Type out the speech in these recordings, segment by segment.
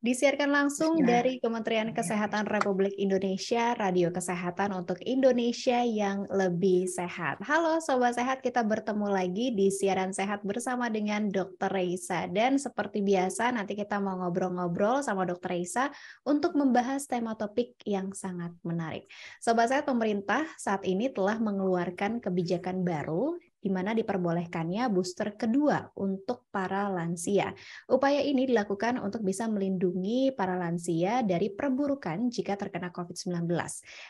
Disiarkan langsung Ya, dari Kementerian Kesehatan Republik Indonesia, Radio Kesehatan untuk Indonesia yang lebih sehat. Halo Sobat Sehat, kita bertemu lagi di siaran sehat bersama dengan Dr. Reisa. Dan seperti biasa, nanti kita mau ngobrol-ngobrol sama Dr. Reisa untuk membahas tema topik yang sangat menarik. Sobat Sehat, pemerintah saat ini telah mengeluarkan kebijakan baru di mana diperbolehkannya booster kedua untuk para lansia. Upaya ini dilakukan untuk bisa melindungi para lansia dari perburukan jika terkena COVID-19.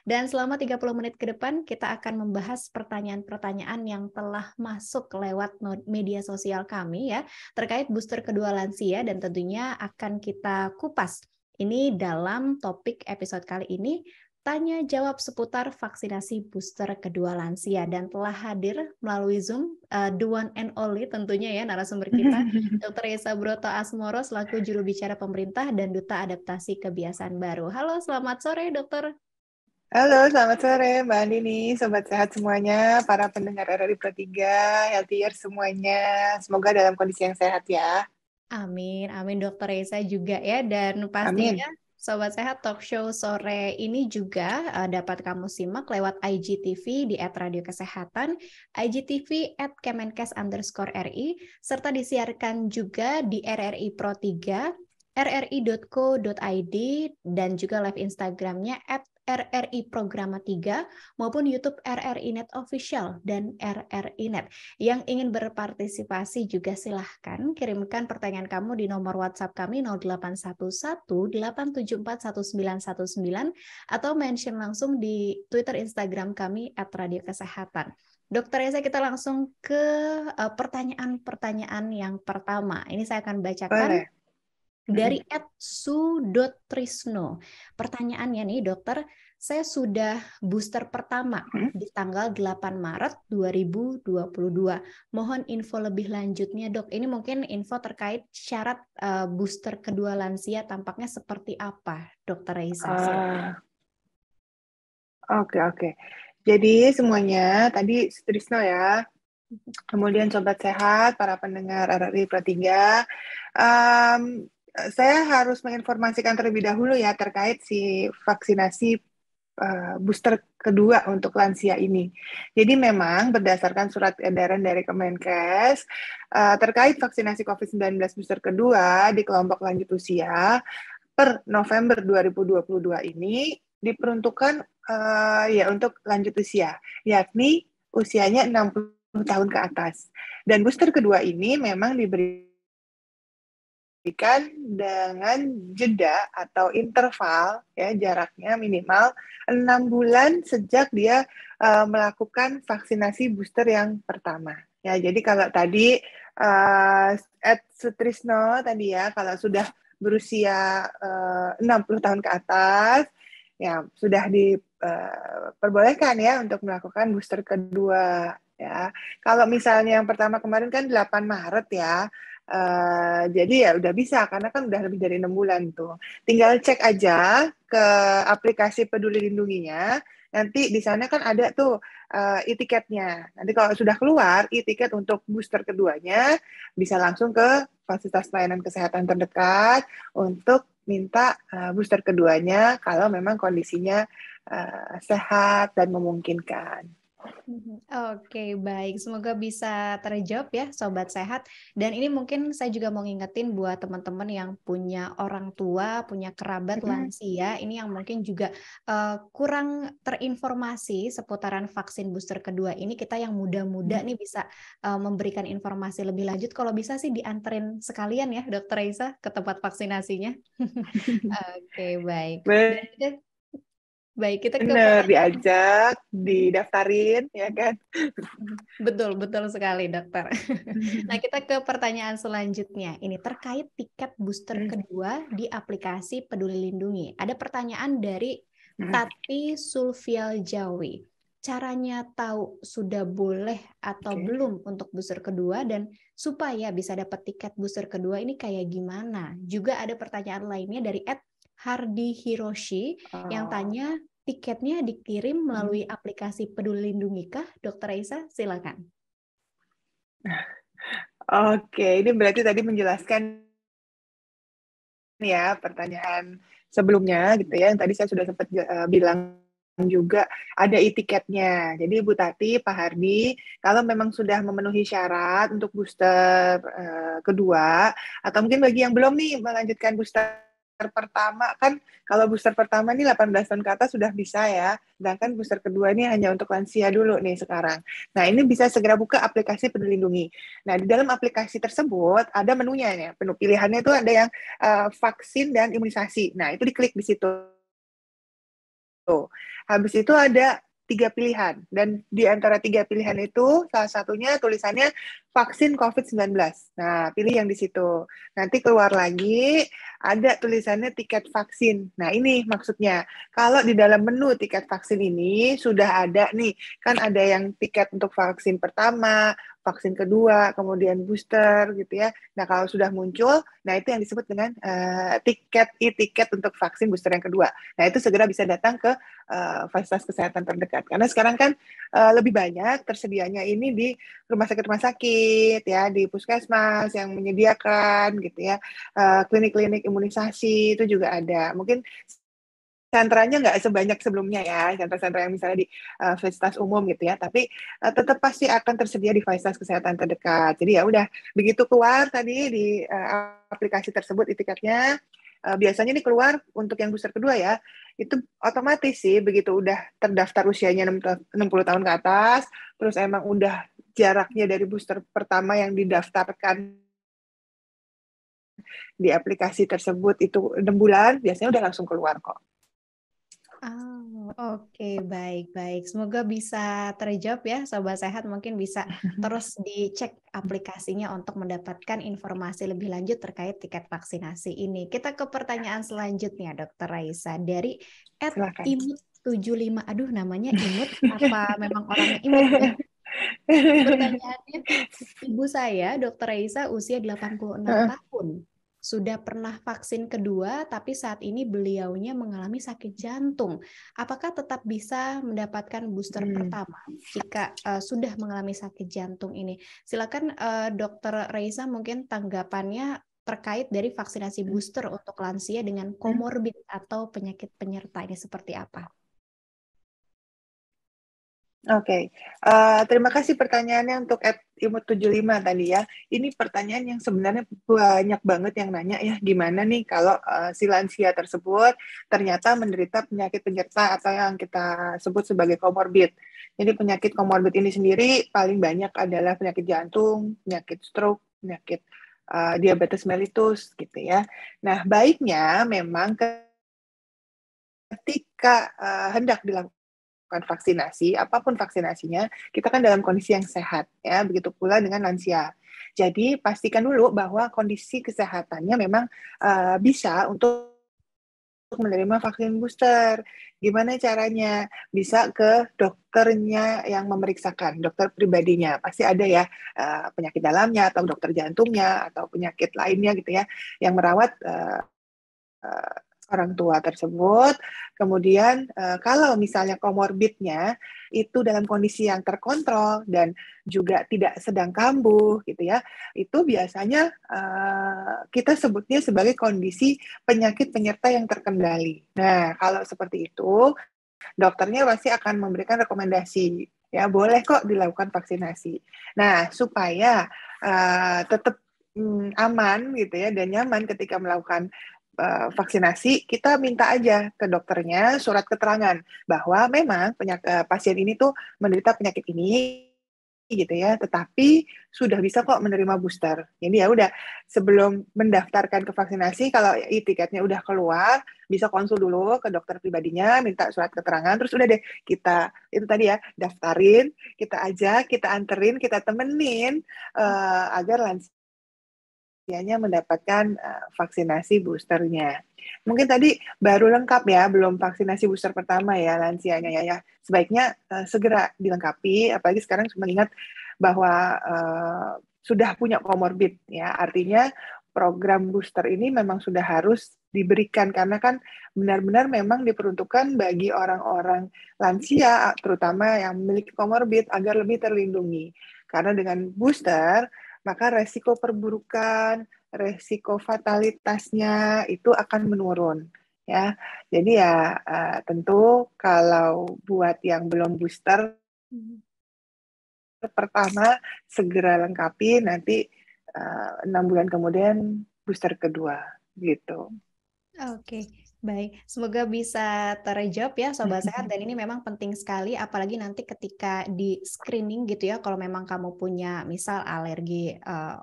Dan selama 30 menit ke depan, kita akan membahas pertanyaan-pertanyaan yang telah masuk lewat media sosial kami ya, terkait booster kedua lansia dan tentunya akan kita kupas. Ini dalam topik episode kali ini, tanya jawab seputar vaksinasi booster kedua lansia, dan telah hadir melalui Zoom the one and only tentunya ya narasumber kita, Dr. Esa Broto Asmoro selaku juru bicara pemerintah dan Duta Adaptasi Kebiasaan Baru. Halo, selamat sore Dokter. Halo, selamat sore Mbak Andini, Sobat Sehat semuanya, para pendengar RRI Pro 3, healthier semuanya. Semoga dalam kondisi yang sehat ya. Amin, amin Dokter Esa juga ya, dan Amin. pastinya Sobat Sehat Talk Show sore ini juga dapat kamu simak lewat IGTV di @radiokesehatan, IGTV @kemenkes_RI, serta disiarkan juga di RRI Pro 3, rri.co.id, dan juga live Instagramnya @RRI Programa 3, maupun YouTube RRI Net Official dan RRI Net. Yang ingin berpartisipasi juga silahkan kirimkan pertanyaan kamu di nomor WhatsApp kami 0811-874-1919 atau mention langsung di Twitter Instagram kami @radiokesehatan. Dokter Esa, kita langsung ke pertanyaan-pertanyaan yang pertama. Ini saya akan bacakan Boleh. dari @su.trisno. Pertanyaannya nih dokter, saya sudah booster pertama di tanggal 8 Maret 2022. Mohon info lebih lanjutnya dok. Ini mungkin info terkait syarat booster kedua lansia tampaknya seperti apa, Dokter Reisa? Oke. Jadi semuanya, tadi Sutrisno ya, kemudian Sobat Sehat, para pendengar RRI Pro 3, saya harus menginformasikan terlebih dahulu ya terkait si vaksinasi booster kedua untuk lansia ini. Jadi memang berdasarkan surat edaran dari Kemenkes terkait vaksinasi COVID-19 booster kedua di kelompok lanjut usia per November 2022 ini diperuntukkan ya untuk lanjut usia, yakni usianya 60 tahun ke atas. Dan booster kedua ini memang diberikan dengan jeda atau interval ya jaraknya minimal 6 bulan sejak dia melakukan vaksinasi booster yang pertama. Ya, jadi kalau tadi Sutrisno tadi ya, kalau sudah berusia 60 tahun ke atas, ya sudah diperbolehkan ya untuk melakukan booster kedua. Ya, kalau misalnya yang pertama kemarin kan 8 Maret ya, jadi ya udah bisa karena kan udah lebih dari 6 bulan tuh. Tinggal cek aja ke aplikasi Peduli Lindunginya. Nanti di sana kan ada tuh e-tiketnya. Nanti kalau sudah keluar e-tiket untuk booster keduanya, bisa langsung ke fasilitas pelayanan kesehatan terdekat untuk minta booster keduanya kalau memang kondisinya sehat dan memungkinkan. Oke, baik. Semoga bisa terjawab ya, Sobat Sehat. Dan ini mungkin saya juga mau ngingetin buat teman-teman yang punya orang tua, punya kerabat lansia, ini yang mungkin juga kurang terinformasi seputaran vaksin booster kedua ini. Kita yang muda-muda nih bisa memberikan informasi lebih lanjut. Kalau bisa sih dianterin sekalian ya, Dokter Raisa, ke tempat vaksinasinya. Oke, baik. Dan baik, kita ke Bener, pertanyaan. diajak, didaftarin, ya kan? Betul, betul sekali, dokter. Nah, kita ke pertanyaan selanjutnya. Ini terkait tiket booster kedua di aplikasi Peduli Lindungi. Ada pertanyaan dari Tati Sulfial Jawi. Caranya tahu sudah boleh atau Oke. belum untuk booster kedua, dan supaya bisa dapat tiket booster kedua ini kayak gimana? Juga ada pertanyaan lainnya dari Hardi Hiroshi yang tanya, tiketnya dikirim melalui aplikasi Peduli Lindungi kah, Dokter Raisa? Silakan. Oke, ini berarti tadi menjelaskan ya pertanyaan sebelumnya gitu ya, yang tadi saya sudah sempat bilang juga ada e-tiketnya. Jadi Bu Tati, Pak Hardi, kalau memang sudah memenuhi syarat untuk booster kedua, atau mungkin bagi yang belum nih melanjutkan booster pertama, kan kalau booster pertama ini 18 tahun ke atas sudah bisa ya, sedangkan booster kedua ini hanya untuk lansia dulu nih sekarang. Nah, ini bisa segera buka aplikasi Peduli Lindungi. Nah, di dalam aplikasi tersebut ada menunya ya, menu pilihannya itu ada yang vaksin dan imunisasi. Nah, itu diklik di situ. Habis itu ada 3 pilihan, dan di antara 3 pilihan itu salah satunya tulisannya vaksin COVID-19. Nah, pilih yang di situ. Nanti keluar lagi ada tulisannya tiket vaksin. Nah, ini maksudnya kalau di dalam menu tiket vaksin ini sudah ada nih, kan ada yang tiket untuk vaksin pertama, vaksin kedua, kemudian booster gitu ya. Nah, kalau sudah muncul, nah itu yang disebut dengan e-tiket untuk vaksin booster yang kedua. Nah, itu segera bisa datang ke fasilitas kesehatan terdekat. Karena sekarang kan lebih banyak tersedianya ini di rumah sakit ya, di puskesmas yang menyediakan gitu ya, klinik-klinik imunisasi itu juga ada. Mungkin sentranya nggak sebanyak sebelumnya ya, sentra-sentra yang misalnya di fasilitas umum gitu ya, tapi tetap pasti akan tersedia di fasilitas kesehatan terdekat. Jadi ya udah, begitu keluar tadi di aplikasi tersebut e-tiketnya, biasanya ini keluar untuk yang booster kedua ya, itu otomatis sih begitu udah terdaftar usianya 60 tahun ke atas, terus emang udah jaraknya dari booster pertama yang didaftarkan di aplikasi tersebut itu 6 bulan, biasanya udah langsung keluar kok. Oh, oke, baik-baik. Semoga bisa terjawab ya, Sobat Sehat. Mungkin bisa terus dicek aplikasinya untuk mendapatkan informasi lebih lanjut terkait tiket vaksinasi ini. Kita ke pertanyaan selanjutnya, Dokter Raisa. Dari Silakan. @imut75. Aduh, namanya Imut, apa memang orangnya Imut ya? Pertanyaannya, ibu saya, Dokter Raisa, usia 86 tahun. Sudah pernah vaksin kedua, tapi saat ini beliaunya mengalami sakit jantung. Apakah tetap bisa mendapatkan booster pertama jika sudah mengalami sakit jantung ini? Silakan Dokter Raisa, mungkin tanggapannya terkait dari vaksinasi booster untuk lansia dengan komorbid atau penyakit penyerta ini seperti apa? Oke, terima kasih pertanyaannya untuk @imut75 tadi ya. Ini pertanyaan yang sebenarnya banyak banget yang nanya ya, gimana nih kalau si lansia tersebut ternyata menderita penyakit penyerta atau yang kita sebut sebagai komorbid. Jadi penyakit komorbid ini sendiri paling banyak adalah penyakit jantung, penyakit stroke, penyakit diabetes mellitus gitu ya. Nah, baiknya memang ketika hendak dilakukan vaksinasi, apapun vaksinasinya, kita kan dalam kondisi yang sehat, ya, begitu pula dengan lansia. Jadi, pastikan dulu bahwa kondisi kesehatannya memang bisa untuk menerima vaksin booster. Gimana caranya? Bisa ke dokternya yang memeriksakan, dokter pribadinya. Pasti ada ya penyakit dalamnya, atau dokter jantungnya, atau penyakit lainnya gitu ya, yang merawat orang tua tersebut. Kemudian kalau misalnya komorbidnya itu dalam kondisi yang terkontrol dan juga tidak sedang kambuh gitu ya, itu biasanya kita sebutnya sebagai kondisi penyakit penyerta yang terkendali. Nah, kalau seperti itu, dokternya pasti akan memberikan rekomendasi, ya boleh kok dilakukan vaksinasi. Nah, supaya tetap aman gitu ya dan nyaman ketika melakukan vaksinasi, kita minta aja ke dokternya surat keterangan bahwa memang pasien ini tuh menderita penyakit ini gitu ya, tetapi sudah bisa kok menerima booster. Jadi ya udah, sebelum mendaftarkan ke vaksinasi, kalau e-tiketnya udah keluar, bisa konsul dulu ke dokter pribadinya, minta surat keterangan, terus udah deh kita itu tadi ya daftarin, kita ajak, kita anterin, kita temenin agar lansianya mendapatkan vaksinasi boosternya. Mungkin tadi baru lengkap ya, belum vaksinasi booster pertama ya lansianya ya. Sebaiknya segera dilengkapi, apalagi sekarang mengingat bahwa sudah punya komorbid ya. Artinya program booster ini memang sudah harus diberikan karena kan benar-benar memang diperuntukkan bagi orang-orang lansia terutama yang memiliki komorbid agar lebih terlindungi. Karena dengan booster maka resiko perburukan, resiko fatalitasnya itu akan menurun. Ya, jadi ya tentu kalau buat yang belum booster pertama segera lengkapi, nanti 6 bulan kemudian booster kedua gitu. Oke, baik. Semoga bisa terjawab ya Sobat Sehat, dan ini memang penting sekali apalagi nanti ketika di screening gitu ya, kalau memang kamu punya misal alergi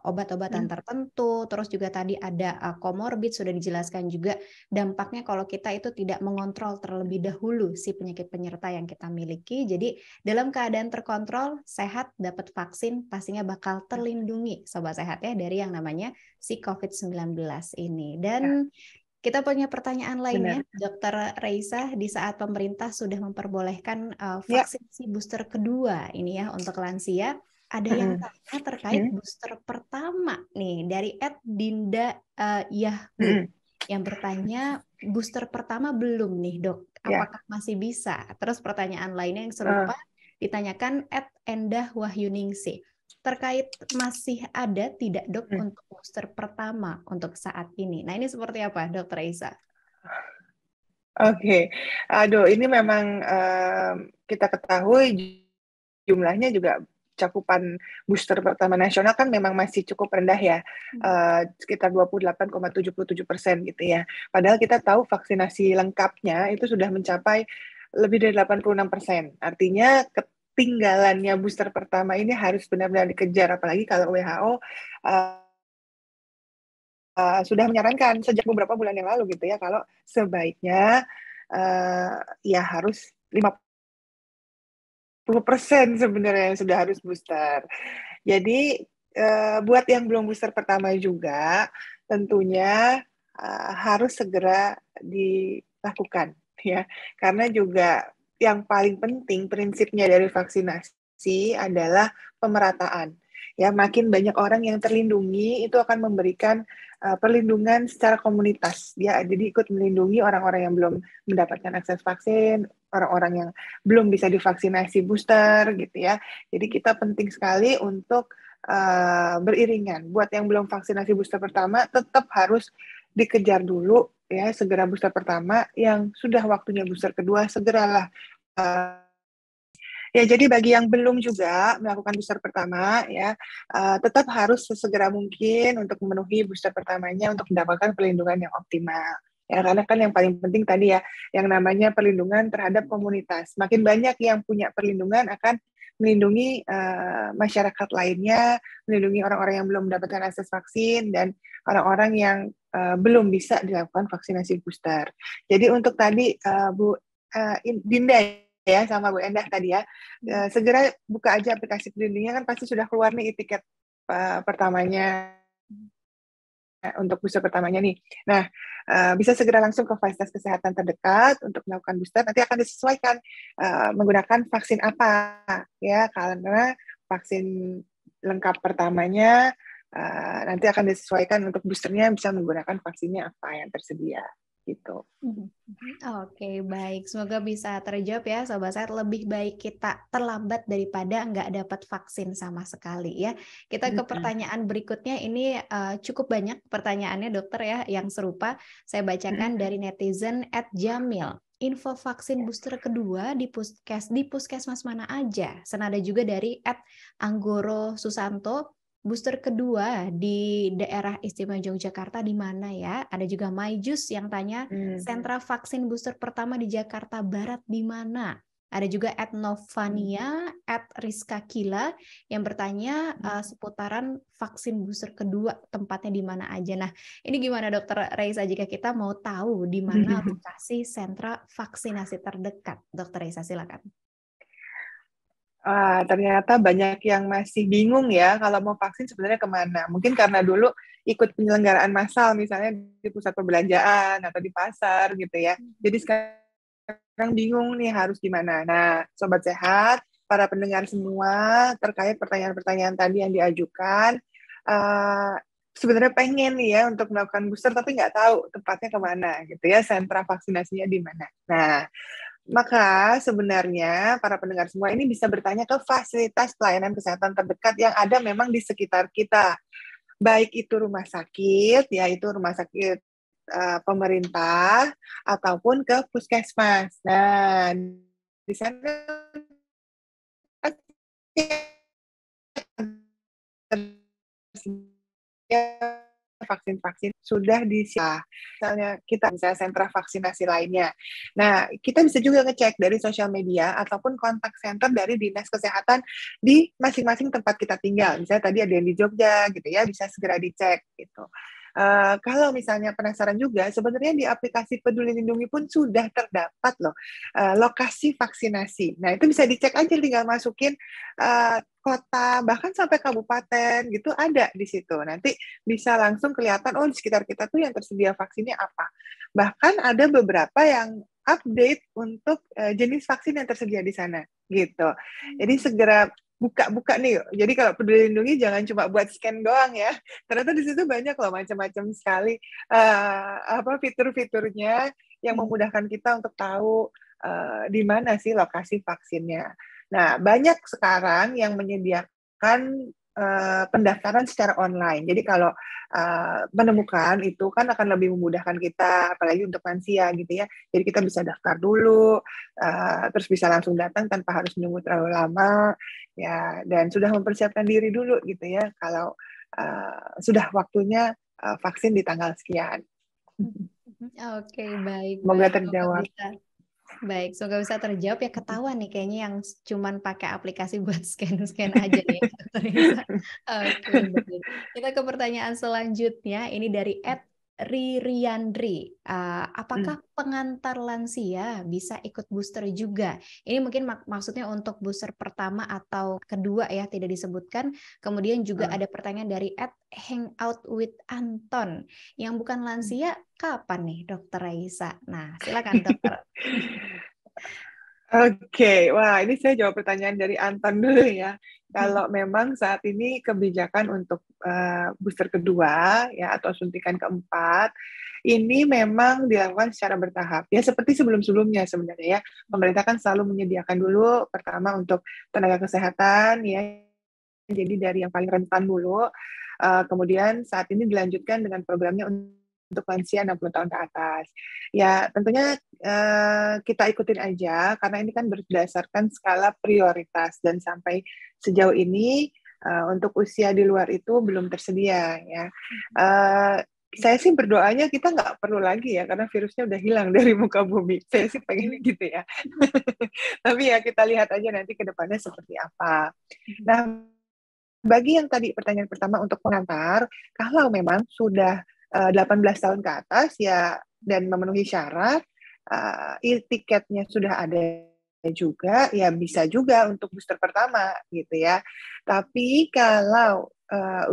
obat-obatan tertentu, terus juga tadi ada komorbid sudah dijelaskan juga dampaknya kalau kita itu tidak mengontrol terlebih dahulu si penyakit penyerta yang kita miliki. Jadi dalam keadaan terkontrol, sehat, dapat vaksin, pastinya bakal terlindungi Sobat Sehat ya dari yang namanya si COVID-19 ini. Dan kita punya pertanyaan lainnya, Benar. Dokter Reisa, di saat pemerintah sudah memperbolehkan Ya. vaksinasi booster kedua ini ya untuk lansia, ada yang tanya terkait booster pertama nih dari @Dinda Yahwu yang bertanya booster pertama belum nih dok, apakah masih bisa? Terus pertanyaan lainnya yang serupa ditanyakan @Endah Wahyuningsih. Terkait masih ada tidak dok untuk booster pertama untuk saat ini? Nah ini seperti apa Dokter Isa? Oke, aduh ini memang kita ketahui jumlahnya juga cakupan booster pertama nasional kan memang masih cukup rendah ya, sekitar 28,77% gitu ya. Padahal kita tahu vaksinasi lengkapnya itu sudah mencapai lebih dari 86%. Artinya ketinggalannya booster pertama ini harus benar-benar dikejar, apalagi kalau WHO sudah menyarankan sejak beberapa bulan yang lalu gitu ya, kalau sebaiknya ya harus 50% sebenarnya yang sudah harus booster. Jadi buat yang belum booster pertama juga tentunya harus segera dilakukan ya, karena juga yang paling penting prinsipnya dari vaksinasi adalah pemerataan. Ya, makin banyak orang yang terlindungi itu akan memberikan perlindungan secara komunitas. Ya, jadi ikut melindungi orang-orang yang belum mendapatkan akses vaksin, orang-orang yang belum bisa divaksinasi booster gitu ya. Jadi kita penting sekali untuk beriringan. Buat yang belum vaksinasi booster pertama tetap harus dikejar dulu ya, segera booster pertama. Yang sudah waktunya booster kedua segeralah. Ya, jadi bagi yang belum juga melakukan booster pertama, ya tetap harus sesegera mungkin untuk memenuhi booster pertamanya untuk mendapatkan perlindungan yang optimal. Ya, karena kan yang paling penting tadi ya, yang namanya perlindungan terhadap komunitas. Makin banyak yang punya perlindungan akan melindungi masyarakat lainnya, melindungi orang-orang yang belum mendapatkan akses vaksin, dan orang-orang yang belum bisa dilakukan vaksinasi booster. Jadi untuk tadi Bu Dinda ya sama Bu Endah tadi ya, segera buka aja aplikasi Pedulindungnya, kan pasti sudah keluar nih tiket pertamanya untuk booster pertamanya nih. Nah, bisa segera langsung ke fasilitas kesehatan terdekat untuk melakukan booster. Nanti akan disesuaikan menggunakan vaksin apa ya, karena vaksin lengkap pertamanya nanti akan disesuaikan untuk boosternya bisa menggunakan vaksinnya apa yang tersedia gitu. Oke, baik. Semoga bisa terjawab ya, Sobat Sehat. Lebih baik kita terlambat daripada nggak dapat vaksin sama sekali ya. Kita ke pertanyaan berikutnya. Ini cukup banyak pertanyaannya dokter ya, yang serupa. Saya bacakan dari netizen @jamil. Info vaksin booster kedua di puskesmas mana aja? Senada juga dari @anggoro Susanto. Booster kedua di daerah istimewa Yogyakarta di mana ya? Ada juga Maijus yang tanya sentra vaksin booster pertama di Jakarta Barat di mana? Ada juga @novania, @rizka Kila yang bertanya seputaran vaksin booster kedua tempatnya di mana aja. Nah, ini gimana Dokter Reisa jika kita mau tahu di mana lokasi sentra vaksinasi terdekat? Dokter Reisa silakan. Ternyata banyak yang masih bingung ya kalau mau vaksin sebenarnya kemana. Mungkin karena dulu ikut penyelenggaraan massal misalnya di pusat perbelanjaan atau di pasar gitu ya. Jadi sekarang bingung nih harus gimana. Nah, Sobat Sehat, para pendengar semua terkait pertanyaan-pertanyaan tadi yang diajukan, sebenarnya pengen nih ya untuk melakukan booster tapi nggak tahu tempatnya kemana gitu ya, sentra vaksinasinya di mana. Nah, maka sebenarnya para pendengar semua ini bisa bertanya ke fasilitas pelayanan kesehatan terdekat yang ada memang di sekitar kita. baik itu rumah sakit, yaitu rumah sakit pemerintah ataupun ke puskesmas. Nah, di sana tersedia vaksin-vaksin sudah disiapkan. Misalnya sentra vaksinasi lainnya. Nah, kita bisa juga ngecek dari sosial media ataupun kontak center dari Dinas Kesehatan di masing-masing tempat kita tinggal. Misalnya tadi ada yang di Jogja gitu ya, bisa segera dicek gitu. Kalau misalnya penasaran juga, sebenarnya di aplikasi Peduli Lindungi pun sudah terdapat loh lokasi vaksinasi. Nah, itu bisa dicek aja, tinggal masukin kota, bahkan sampai kabupaten gitu ada di situ. Nanti bisa langsung kelihatan, oh di sekitar kita tuh yang tersedia vaksinnya apa. Bahkan ada beberapa yang update untuk jenis vaksin yang tersedia di sana gitu. Jadi segera buka-buka nih. Jadi kalau Peduli Lindungi jangan cuma buat scan doang ya. Ternyata di situ banyak loh macam-macam sekali fitur-fiturnya yang memudahkan kita untuk tahu di mana sih lokasi vaksinnya. Nah, banyak sekarang yang menyediakan pendaftaran secara online. Jadi kalau menemukan itu kan akan lebih memudahkan kita, apalagi untuk lansia gitu ya. Jadi kita bisa daftar dulu, terus bisa langsung datang tanpa harus menunggu terlalu lama, ya. Dan sudah mempersiapkan diri dulu gitu ya. Kalau sudah waktunya vaksin di tanggal sekian. Oke, baik, Semoga baik. terjawab. Semoga bisa terjawab ya, ketahuan nih kayaknya yang cuman pakai aplikasi buat scan-scan aja nih. Oke, baik. Kita ke pertanyaan selanjutnya, ini dari Ririandri. Apakah pengantar lansia bisa ikut booster juga? Ini mungkin maksudnya untuk booster pertama atau kedua ya, tidak disebutkan. Kemudian juga ada pertanyaan dari Hangout with Anton. Yang bukan lansia, kapan nih Dokter Raisa? Nah, silakan dokter. Oke, wah ini saya jawab pertanyaan dari Anton dulu ya. Kalau memang saat ini kebijakan untuk booster kedua ya atau suntikan keempat, ini memang dilakukan secara bertahap. Ya seperti sebelum-sebelumnya sebenarnya ya. Pemerintah kan selalu menyediakan dulu pertama untuk tenaga kesehatan ya. Jadi dari yang paling rentan dulu. Kemudian saat ini dilanjutkan dengan programnya untuk lansia 60 tahun ke atas. Ya, tentunya kita ikutin aja, karena ini kan berdasarkan skala prioritas, dan sampai sejauh ini untuk usia di luar itu belum tersedia. Ya. Saya sih berdoanya kita nggak perlu lagi ya, karena virusnya udah hilang dari muka bumi. Saya sih pengen gitu ya. Tapi ya kita lihat aja nanti ke depannya seperti apa. Nah, bagi yang tadi pertanyaan pertama untuk pengantar, kalau memang sudah 18 tahun ke atas ya dan memenuhi syarat, tiketnya sudah ada juga, ya bisa juga untuk booster pertama gitu ya. Tapi kalau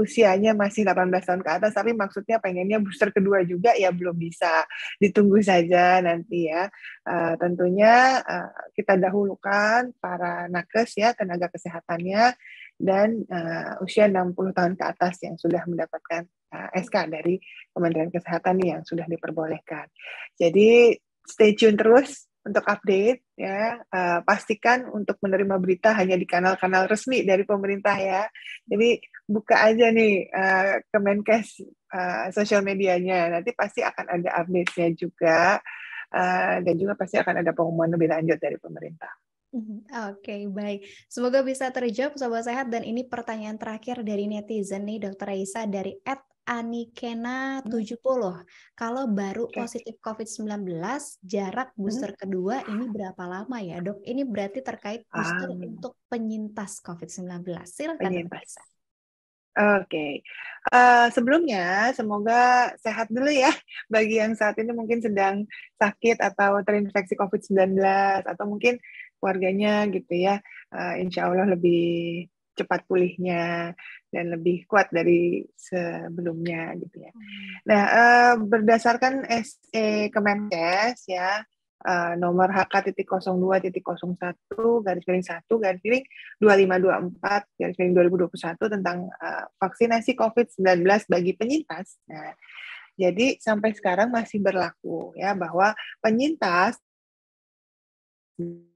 usianya masih 18 tahun ke atas, tapi maksudnya pengennya booster kedua juga, ya belum bisa. Ditunggu saja nanti ya. Tentunya kita dahulukan para nakes ya, tenaga kesehatannya, dan usia 60 tahun ke atas yang sudah mendapatkan SK dari Kementerian Kesehatan yang sudah diperbolehkan. Jadi stay tune terus untuk update ya. Pastikan untuk menerima berita hanya di kanal-kanal resmi dari pemerintah ya. Jadi buka aja nih Kemenkes sosial medianya, nanti pasti akan ada update-nya juga, dan juga pasti akan ada pengumuman lebih lanjut dari pemerintah. Oke, baik. Semoga bisa terjawab Sobat Sehat, dan ini pertanyaan terakhir dari netizen nih Dokter Raisa dari @anikena70. Kalau baru positif COVID-19, jarak booster kedua ini berapa lama ya dok? Ini berarti terkait booster untuk penyintas COVID-19. Silakan Dokter Raisa. Oke. Sebelumnya semoga sehat dulu ya bagi yang saat ini mungkin sedang sakit atau terinfeksi COVID-19, atau mungkin keluarganya gitu ya. Insya Allah lebih cepat pulihnya dan lebih kuat dari sebelumnya gitu ya. Nah, berdasarkan SE Kemenkes ya, nomor HK.01/1/2524/2021 tentang vaksinasi COVID-19 bagi penyintas. Nah, jadi sampai sekarang masih berlaku ya, bahwa penyintas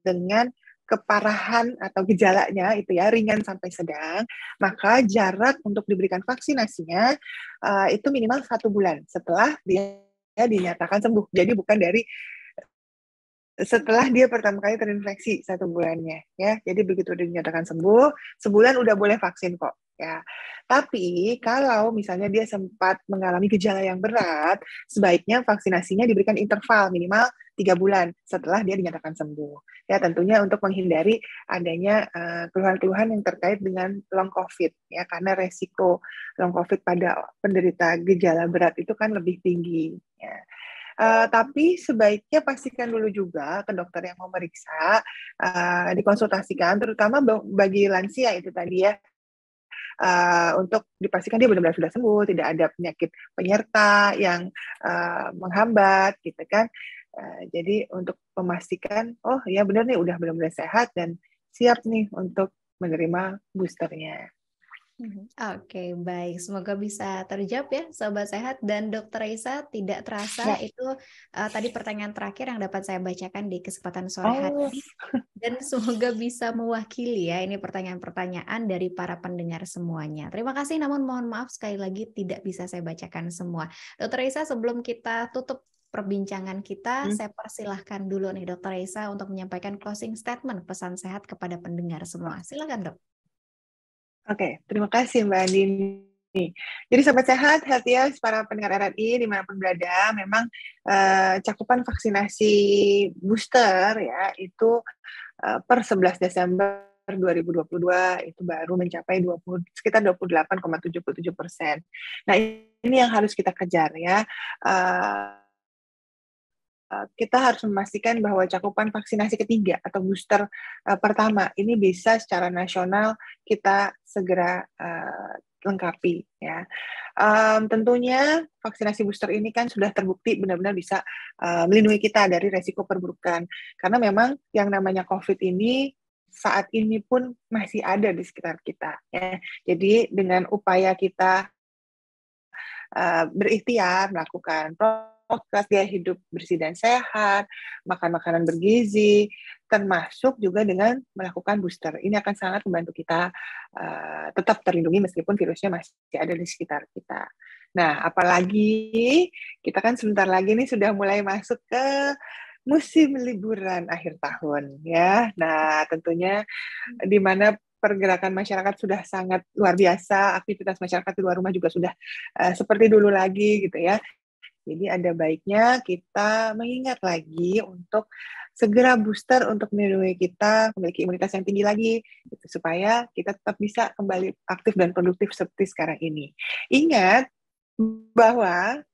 dengan keparahan atau gejalanya itu ya ringan sampai sedang, maka jarak untuk diberikan vaksinasinya itu minimal 1 bulan setelah dia dinyatakan sembuh. Jadi bukan dari setelah dia pertama kali terinfeksi 1 bulannya ya. Jadi begitu dinyatakan sembuh, sebulan udah boleh vaksin kok ya. Tapi kalau misalnya dia sempat mengalami gejala yang berat, sebaiknya vaksinasinya diberikan interval minimal 3 bulan setelah dia dinyatakan sembuh. Ya tentunya untuk menghindari adanya keluhan-keluhan yang terkait dengan long COVID ya, karena resiko long COVID pada penderita gejala berat itu kan lebih tinggi ya. Tapi sebaiknya pastikan dulu juga ke dokter yang memeriksa, dikonsultasikan, terutama bagi lansia itu tadi ya, untuk dipastikan dia benar-benar sudah sembuh, tidak ada penyakit penyerta yang menghambat, gitu kan. Jadi untuk memastikan, oh ya benar nih udah benar-benar sehat dan siap nih untuk menerima boosternya. Oke, baik. Semoga bisa terjawab ya, Sobat Sehat. Dan Dokter Raisa, tidak terasa Ya. itu tadi pertanyaan terakhir yang dapat saya bacakan di kesempatan sore hari ini. Dan semoga bisa mewakili ya, ini pertanyaan-pertanyaan dari para pendengar semuanya. Terima kasih, namun mohon maaf sekali lagi tidak bisa saya bacakan semua. Dokter Raisa, sebelum kita tutup perbincangan kita, saya persilahkan dulu nih Dokter Raisa untuk menyampaikan closing statement pesan sehat kepada pendengar semua. Silakan, Dok. Oke, terima kasih Mbak Andini. Jadi Sobat Sehat, Healthiers, para pendengar RRI dimanapun berada, memang cakupan vaksinasi booster ya itu per 11 Desember 2022 itu baru mencapai sekitar 28,77%. Nah ini yang harus kita kejar ya. Kita harus memastikan bahwa cakupan vaksinasi ketiga atau booster pertama ini bisa secara nasional kita segera lengkapi ya. Tentunya vaksinasi booster ini kan sudah terbukti benar-benar bisa melindungi kita dari resiko perburukan, karena memang yang namanya COVID ini saat ini pun masih ada di sekitar kita ya. Jadi dengan upaya kita berikhtiar melakukan prokes, gaya hidup bersih dan sehat, makan makanan bergizi, termasuk juga dengan melakukan booster. Ini akan sangat membantu kita tetap terlindungi meskipun virusnya masih ada di sekitar kita. Nah, apalagi kita kan sebentar lagi nih sudah mulai masuk ke musim liburan akhir tahun ya. Nah, tentunya di mana pergerakan masyarakat sudah sangat luar biasa, aktivitas masyarakat di luar rumah juga sudah seperti dulu lagi gitu ya. Jadi ada baiknya kita mengingat lagi untuk segera booster untuk melindungi kita memiliki imunitas yang tinggi lagi, gitu, supaya kita tetap bisa kembali aktif dan produktif seperti sekarang ini. Ingat bahwa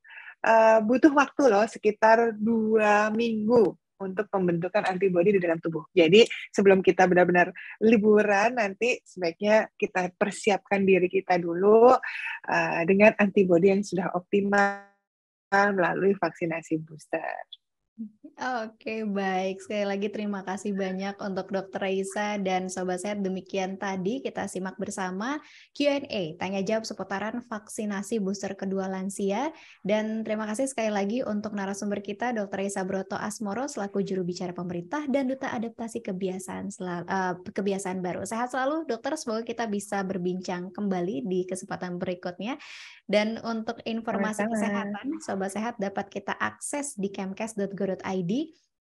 butuh waktu loh sekitar 2 minggu untuk pembentukan antibodi di dalam tubuh. Jadi sebelum kita benar-benar liburan nanti sebaiknya kita persiapkan diri kita dulu dengan antibodi yang sudah optimal melalui vaksinasi booster. Oke, baik. Sekali lagi terima kasih banyak untuk Dr. Raisa dan Sobat Sehat. Demikian tadi kita simak bersama Q&A, tanya jawab seputaran vaksinasi booster kedua lansia. Dan terima kasih sekali lagi untuk narasumber kita, Dr. Raisa Broto Asmoro, selaku juru bicara pemerintah dan Duta Adaptasi Kebiasaan Baru. Sehat selalu, dokter. Semoga kita bisa berbincang kembali di kesempatan berikutnya. Dan untuk informasi kesehatan, Sobat Sehat dapat kita akses di kemkes.go.id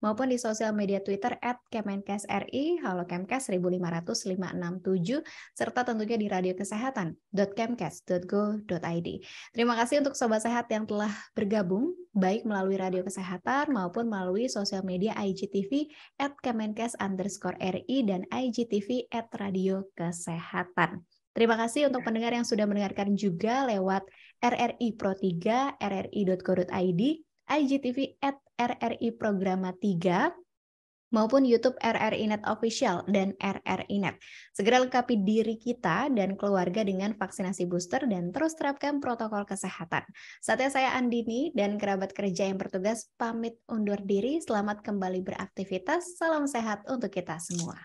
maupun di sosial media Twitter @kemenkesri, halo Kemkes 1500567, serta tentunya di radio kesehatan.kemkes.go.id. Terima kasih untuk Sobat Sehat yang telah bergabung, baik melalui radio kesehatan maupun melalui sosial media IGTV @kemenkes_RI dan IGTV @radio kesehatan. Terima kasih untuk pendengar yang sudah mendengarkan juga lewat RRI Pro 3, rri.co.id, IGTV @RRI Programa 3, maupun YouTube RRI Net Official dan RRI Net. Segera lengkapi diri kita dan keluarga dengan vaksinasi booster dan terus terapkan protokol kesehatan. Saatnya saya Andini dan kerabat kerja yang bertugas pamit undur diri. Selamat kembali beraktivitas. Salam sehat untuk kita semua.